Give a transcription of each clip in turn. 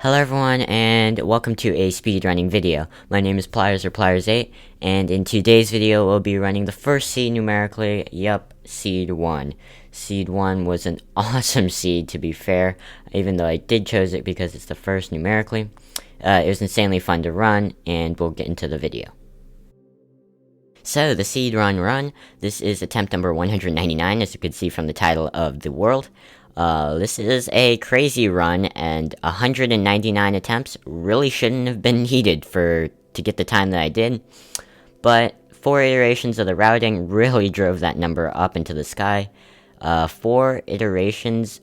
Hello everyone, and welcome to a speedrunning video. My name is Pliers or Pliers8, and in today's video we'll be running the first seed numerically. Yup, seed 1. Seed 1 was an awesome seed, to be fair, even though I did chose it because it's the first numerically. It was insanely fun to run, and we'll get into the video. So, the seed run. This is attempt number 199, as you can see from the title of the world. This is a crazy run, and 199 attempts really shouldn't have been needed to get the time that I did, but 4 iterations of the routing really drove that number up into the sky. 4 iterations,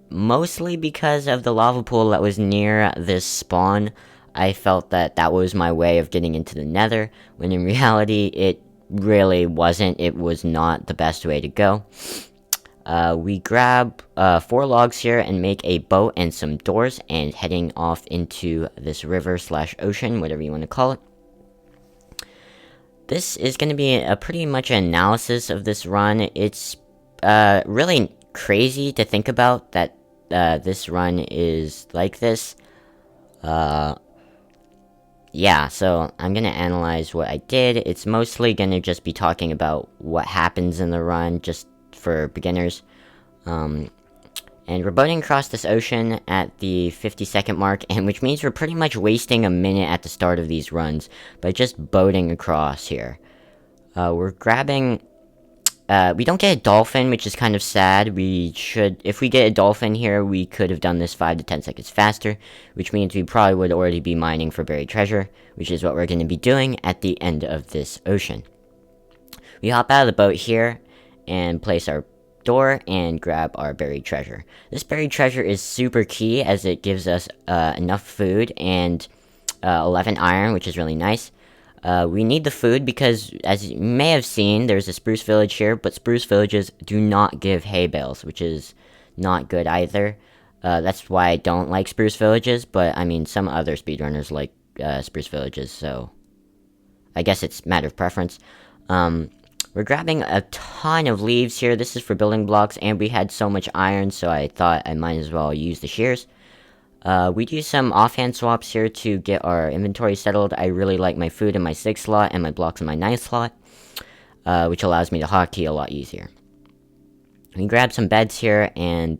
mostly because of the lava pool that was near this spawn. I felt that that was my way of getting into the nether, when in reality it really wasn't. It was not the best way to go. We grab 4 logs here and make a boat and some doors, and heading off into this river / ocean, whatever you want to call it. This is going to be a pretty much an analysis of this run. It's really crazy to think about that this run is like this. Yeah, so I'm going to analyze what I did. It's mostly going to just be talking about what happens in the run, just for beginners. And we're boating across this ocean at the 50-second mark, and which means we're pretty much wasting a minute at the start of these runs by just boating across here. We're grabbing... we don't get a dolphin, which is kind of sad. If we get a dolphin here, we could have done this 5 to 10 seconds faster, which means we probably would already be mining for buried treasure, which is what we're going to be doing at the end of this ocean. We hop out of the boat here and place our door and grab our buried treasure. This buried treasure is super key, as it gives us enough food and 11 iron, which is really nice. We need the food because, as you may have seen, there's a spruce village here, but spruce villages do not give hay bales, which is not good either. That's why I don't like spruce villages, but I mean, some other speedrunners like spruce villages, so I guess it's a matter of preference. We're grabbing a ton of leaves here. This is for building blocks, and we had so much iron, so I thought I might as well use the shears. We do some offhand swaps here to get our inventory settled. I really like my food in my 6th slot and my blocks in my 9th slot, which allows me to hotkey a lot easier. We grab some beds here, and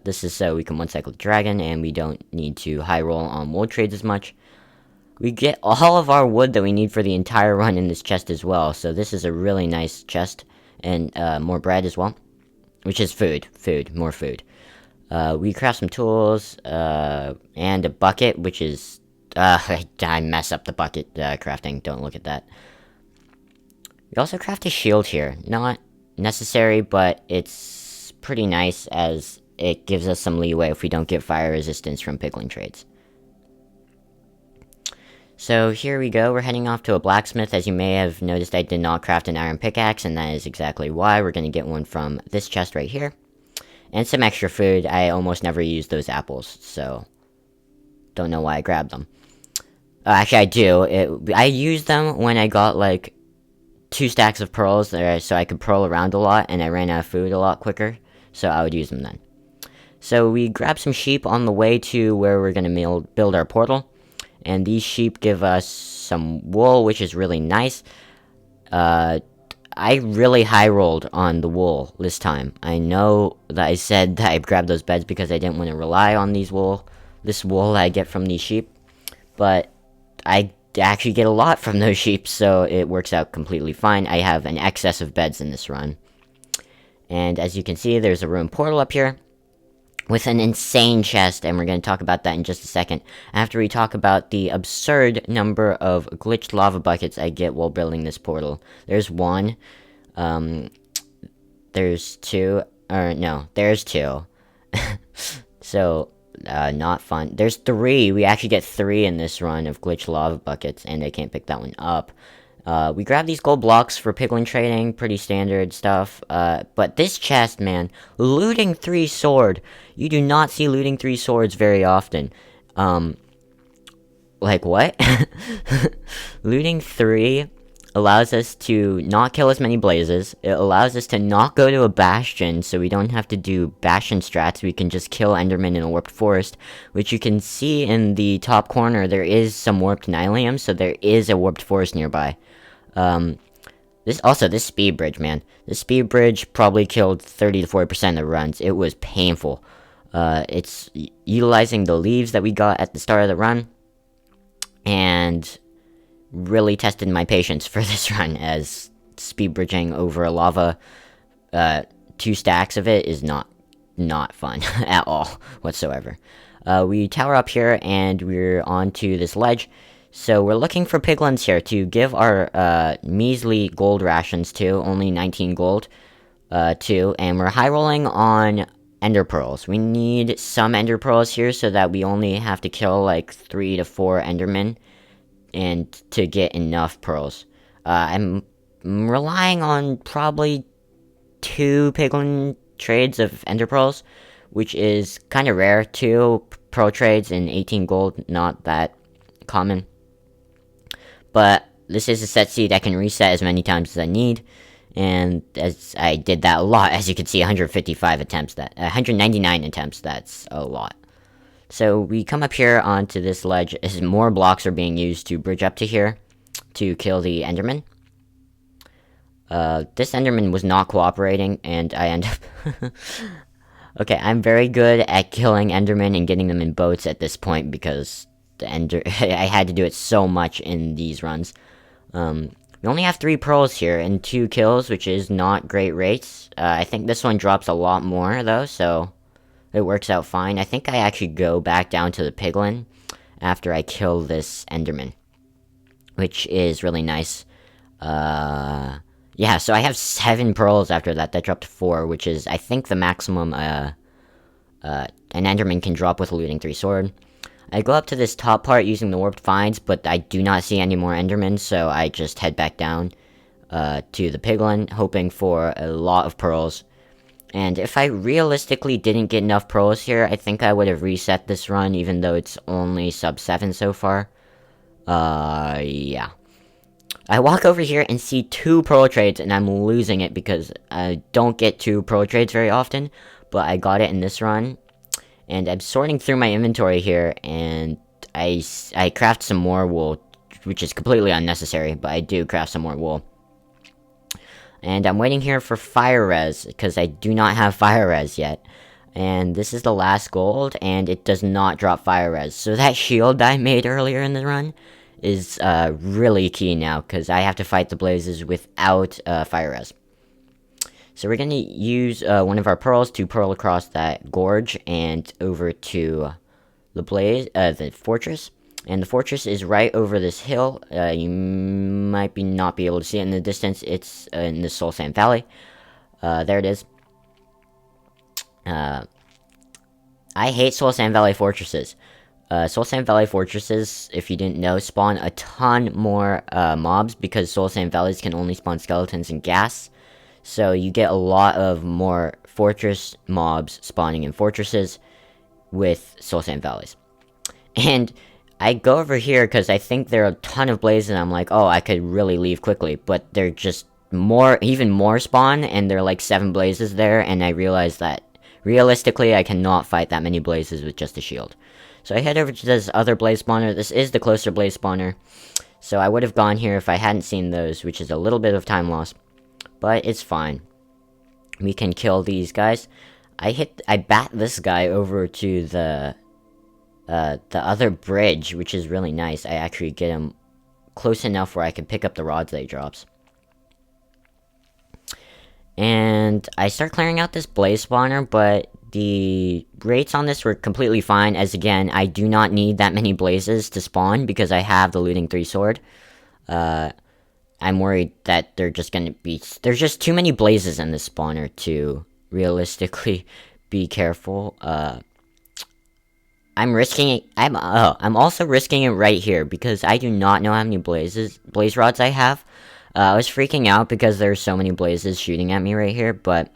this is so we can one-cycle the dragon, and we don't need to high roll on wool trades as much. We get all of our wood that we need for the entire run in this chest as well, so this is a really nice chest, and more bread as well, which is more food. We craft some tools, and a bucket, which is, I mess up the bucket crafting, don't look at that. We also craft a shield here, not necessary, but it's pretty nice as it gives us some leeway if we don't get fire resistance from pickling trades. So here we go, we're heading off to a blacksmith. As you may have noticed, I did not craft an iron pickaxe, and that is exactly why. We're going to get one from this chest right here. And some extra food. I almost never use those apples, so don't know why I grabbed them. Actually, I do. I used them when I got, like, 2 stacks of pearls, so I could pearl around a lot, and I ran out of food a lot quicker, so I would use them then. So we grabbed some sheep on the way to where we're going to build our portal. And these sheep give us some wool, which is really nice. I really high rolled on the wool this time. I know that I said that I grabbed those beds because I didn't want to rely on this wool that I get from these sheep. But I actually get a lot from those sheep, so it works out completely fine. I have an excess of beds in this run. And as you can see, there's a ruined portal up here with an insane chest, and we're going to talk about that in just a second, after we talk about the absurd number of glitched lava buckets I get while building this portal. There's 1, there's 2, there's 2, so, not fun. There's 3, we actually get 3 in this run of glitched lava buckets, and I can't pick that one up. We grab these gold blocks for pickling trading, pretty standard stuff, but this chest, man, looting 3 sword, you do not see looting 3 swords very often. Like what? Looting 3 allows us to not kill as many blazes. It allows us to not go to a bastion, so we don't have to do bastion strats. We can just kill endermen in a warped forest, which you can see in the top corner. There is some warped nylium, so there is a warped forest nearby. This speed bridge, man. This speed bridge probably killed 30 to 40% of the runs. It was painful. It's utilizing the leaves that we got at the start of the run, and really tested my patience for this run, as speed bridging over lava, 2 stacks of it is not fun at all whatsoever. We tower up here and we're onto this ledge. So we're looking for piglins here to give our measly gold rations to, only 19 gold to, and we're high rolling on ender pearls. We need some ender pearls here so that we only have to kill like 3 to 4 endermen and to get enough pearls. I'm relying on probably 2 piglin trades of ender pearls, which is kind of rare. 2 pearl trades and 18 gold, not that common. But this is a set seed I can reset as many times as I need, and as I did that a lot, as you can see, 155 attempts, 199 attempts, that's a lot. So we come up here onto this ledge as more blocks are being used to bridge up to here to kill the enderman. This enderman was not cooperating, and I end up... Okay, I'm very good at killing endermen and getting them in boats at this point, because I had to do it so much in these runs. We only have 3 pearls here and 2 kills, which is not great rates. I think this one drops a lot more, though, so it works out fine. I think I actually go back down to the piglin after I kill this enderman, which is really nice. Yeah, so I have 7 pearls after that. That dropped to 4, which is, I think, the maximum an enderman can drop with a looting 3 sword. I go up to this top part using the warped vines, but I do not see any more endermen, so I just head back down to the piglin, hoping for a lot of pearls. And if I realistically didn't get enough pearls here, I think I would have reset this run, even though it's only sub 7 so far. Yeah. I walk over here and see 2 pearl trades, and I'm losing it because I don't get 2 pearl trades very often, but I got it in this run. And I'm sorting through my inventory here, and I craft some more wool, which is completely unnecessary, but I do craft some more wool. And I'm waiting here for fire res, because I do not have fire res yet. And this is the last gold, and it does not drop fire res. So that shield that I made earlier in the run is really key now, because I have to fight the blazes without fire res. So we're going to use one of our pearls to pearl across that gorge and over to the fortress. And the fortress is right over this hill. You might not be able to see it in the distance. It's in the Soul Sand Valley. There it is. I hate Soul Sand Valley fortresses. Soul Sand Valley fortresses, if you didn't know, spawn a ton more mobs, because Soul Sand Valleys can only spawn skeletons and gas. So you get a lot of more fortress mobs spawning in fortresses with Soul Sand Valleys. And I go over here because I think there are a ton of blazes, and I'm like, oh, I could really leave quickly. But they're just even more spawn, and there are like 7 blazes there, and I realize that realistically I cannot fight that many blazes with just a shield. So I head over to this other blaze spawner. This is the closer blaze spawner. So I would have gone here if I hadn't seen those, which is a little bit of time loss. But it's fine. We can kill these guys. I bat this guy over to the other bridge, which is really nice. I actually get him close enough where I can pick up the rods that he drops. And I start clearing out this blaze spawner, but the rates on this were completely fine, as again, I do not need that many blazes to spawn because I have the looting 3 sword. I'm worried that there's just too many blazes in this spawner to realistically be careful. I'm risking it. I'm also risking it right here because I do not know how many blaze rods I have. I was freaking out because there's so many blazes shooting at me right here, but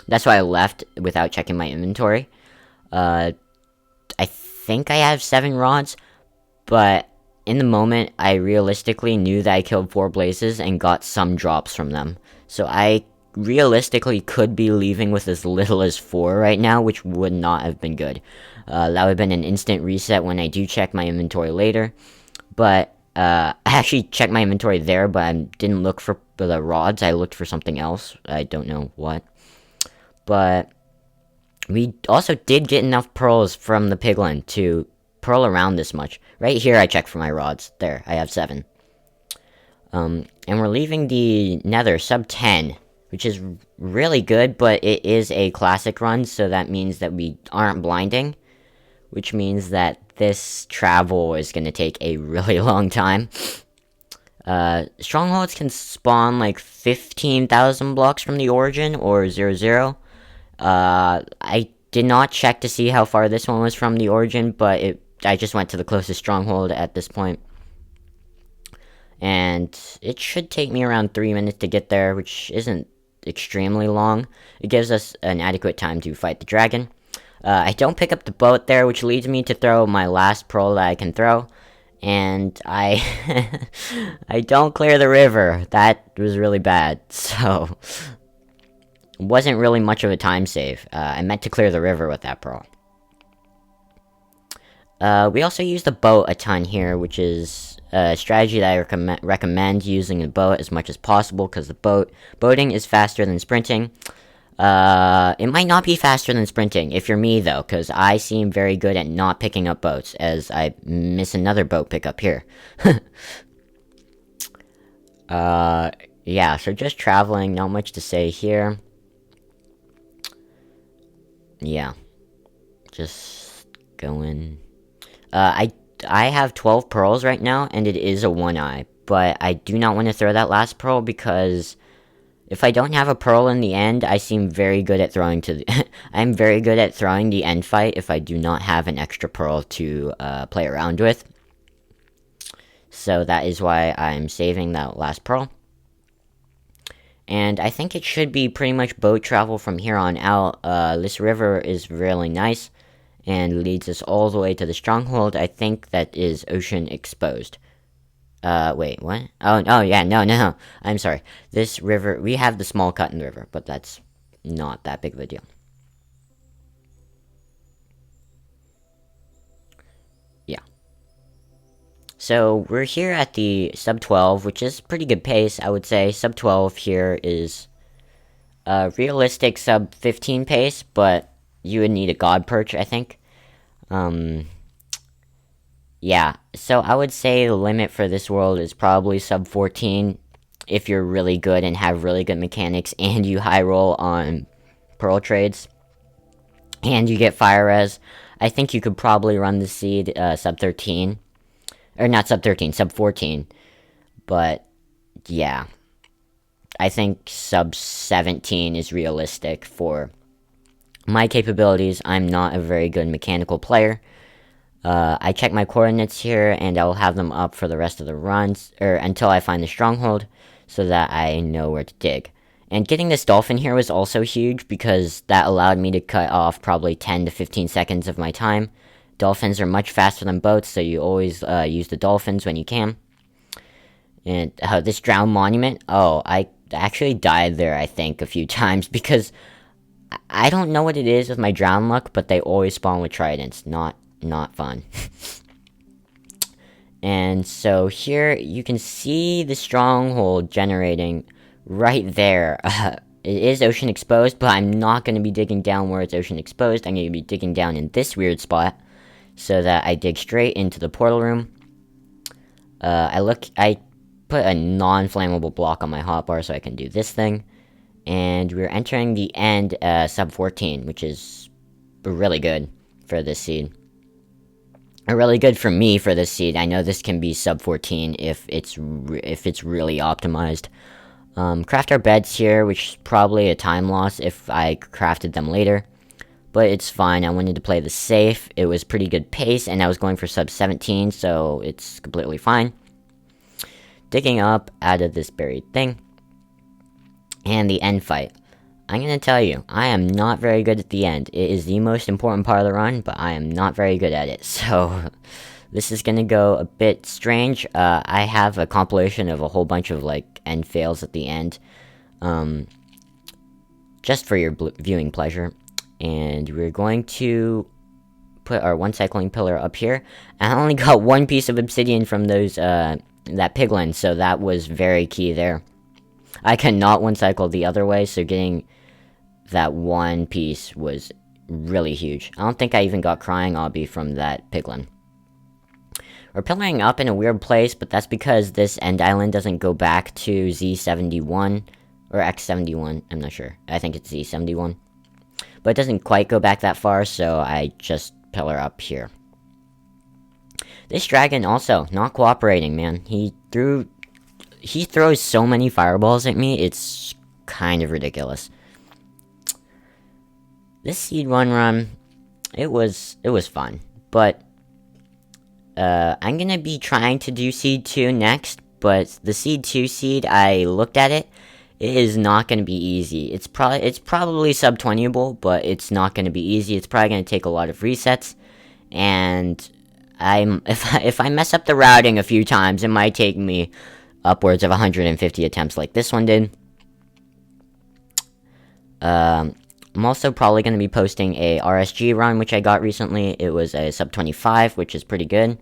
that's why I left without checking my inventory. I think I have 7 rods, but in the moment, I realistically knew that I killed 4 blazes and got some drops from them. So I realistically could be leaving with as little as 4 right now, which would not have been good. That would have been an instant reset when I do check my inventory later. But I actually checked my inventory there, but I didn't look for the rods. I looked for something else. I don't know what. But we also did get enough pearls from the piglin to pearl around this much. Right here, I checked for my rods. There, I have 7. And we're leaving the nether sub 10, which is really good, but it is a classic run, so that means that we aren't blinding, which means that this travel is going to take a really long time. Strongholds can spawn like 15,000 blocks from the origin, or 0, 0. I did not check to see how far this one was from the origin, but I just went to the closest stronghold at this point. And it should take me around 3 minutes to get there, which isn't extremely long. It gives us an adequate time to fight the dragon. I don't pick up the boat there, which leads me to throw my last pearl that I can throw. And I I don't clear the river. That was really bad. So it wasn't really much of a time save. I meant to clear the river with that pearl. We also use the boat a ton here, which is a strategy that I recommend using the boat as much as possible, because the boating is faster than sprinting. It might not be faster than sprinting if you're me, though, because I seem very good at not picking up boats, as I miss another boat pickup here. Yeah, so just traveling, not much to say here. Yeah, just going. I have 12 pearls right now, and it is a 1-eye, but I do not want to throw that last pearl, because if I don't have a pearl in the end, I seem very good at throwing to the I'm very good at throwing the end fight if I do not have an extra pearl to play around with. So that is why I'm saving that last pearl. And I think it should be pretty much boat travel from here on out. This river is really nice and leads us all the way to the stronghold. I think that is ocean exposed. Wait, what? Oh, yeah, no. I'm sorry. This river, we have the small cut in the river, but that's not that big of a deal. Yeah. So, we're here at the sub 12, which is pretty good pace, I would say. Sub 12 here is realistic sub 15 pace, but you would need a god perch, I think. Yeah, so I would say the limit for this world is probably sub 14 if you're really good and have really good mechanics and you high roll on pearl trades and you get fire res. I think you could probably run the seed sub 13, or not sub 13, sub 14, but yeah, I think sub 17 is realistic for my capabilities. I'm not a very good mechanical player. I check my coordinates here, and I'll have them up for the rest of the runs, or until I find the stronghold, so that I know where to dig. And getting this dolphin here was also huge, because that allowed me to cut off probably 10 to 15 seconds of my time. Dolphins are much faster than boats, so you always use the dolphins when you can. And this drowned monument, I actually died there, I think, a few times, because I don't know what it is with my drown luck, but they always spawn with tridents. Not fun. And so here you can see the stronghold generating right there. It is ocean exposed, but I'm not going to be digging down where it's ocean exposed. I'm going to be digging down in this weird spot, so that I dig straight into the portal room. I put a non-flammable block on my hotbar so I can do this thing. And we're entering the end sub 14, which is really good for this seed. Really good for me for this seed. I know this can be sub 14 if it's really optimized. Craft our beds here, which is probably a time loss if I crafted them later, but it's fine. I wanted to play the safe. It was pretty good pace, and I was going for sub 17, so it's completely fine. Digging up out of this buried thing, and the end fight. I'm gonna tell you, I am not very good at the end. It is the most important part of the run, but I am not very good at it, so This is gonna go a bit strange. I have a compilation of a whole bunch of like end fails at the end, just for your viewing pleasure. And we're going to put our one cycling pillar up here. I only got one piece of obsidian from those that piglin, so that was very key there. I cannot one cycle the other way, so getting that one piece was really huge. I don't think I even got crying obby from that piglin. We're pillaring up in a weird place, but that's because this end island doesn't go back to Z71 or X71. I'm not sure. I think it's Z71. But it doesn't quite go back that far, so I just pillar up here. This dragon also not cooperating, man. He throws so many fireballs at me, it's kind of ridiculous. This seed run, it was fun, but I'm gonna be trying to do seed 2 next, but the seed 2 seed, I looked at it, it is not gonna be easy. It's probably sub 20able, but it's not gonna be easy. It's probably gonna take a lot of resets, and if I mess up the routing a few times, it might take me upwards of 150 attempts like this one did. I'm also probably going to be posting a RSG run, which I got recently. It was a sub 25, which is pretty good.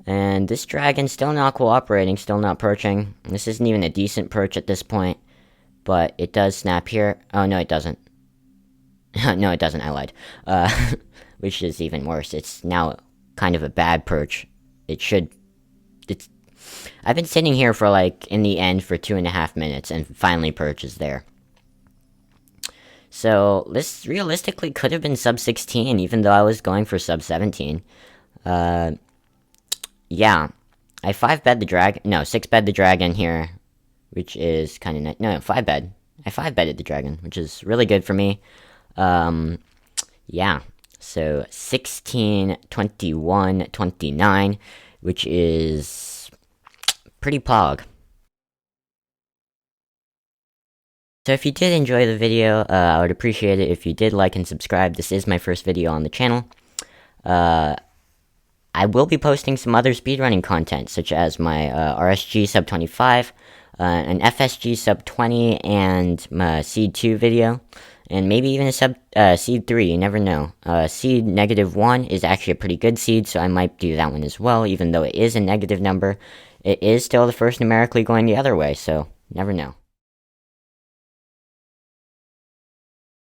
And this dragon's still not cooperating, still not perching. This isn't even a decent perch at this point, but it does snap here. Oh, no, it doesn't. No, it doesn't, I lied. Which is even worse. It's now kind of a bad perch. I've been sitting here for like, in the end, for 2.5 minutes, and finally perch is there. So, this realistically could have been sub 16, even though I was going for sub 17. Yeah. I 5-bed the dragon. No, 6-bed the dragon here, which is kind of nice. No, 5-bed. I 5-bedded the dragon, which is really good for me. Yeah. So, 16, 21, 29, which is pretty pog. So if you did enjoy the video, I would appreciate it if you did like and subscribe. This is my first video on the channel. I will be posting some other speedrunning content, such as my RSG sub 25, an FSG sub 20, and my Seed 2 video, and maybe even a Seed 3, you never know. Seed -1 is actually a pretty good seed, so I might do that one as well, even though it is a negative number. It is still the first numerically going the other way, so never know.